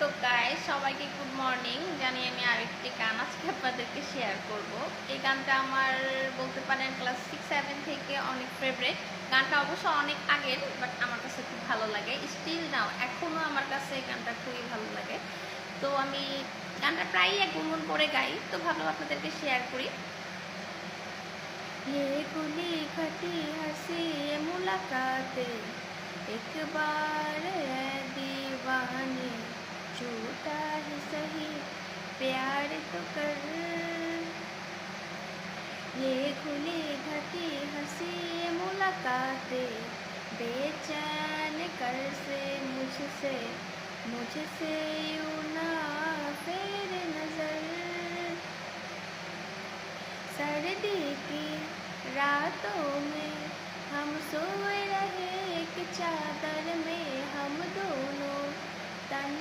তো গাইস সবাইকে good morning জানি। আমি আরেকটি গান আজকে আপনাদেরকে শেয়ার করব। এই গানটা আমার বলতে পারেন ক্লাস 6-7 থেকে অনেক ফেভারিট। গানটা অবশ্য অনেক আগের, বাট আমার কাছে খুব ভালো লাগে। স্টিল নাও এখনও আমার কাছে এই গানটা খুবই ভালো লাগে। তো আমি গানটা প্রায়ই গুনগুন করে গাই, তো ভালো আপনাদেরকে শেয়ার করি। ये खुली खटी हंसी ये मुलाकातें एक बार है दीवानी, झूठा ही सही प्यार तो कर। ये खुली घटी हंसी ये मुलाकातें बेचैन कर से मुझसे मुझसे यूं ना फेर नजर। सर्दी की रातों में हम सोए रहे एक चादर में, हम दोनों तन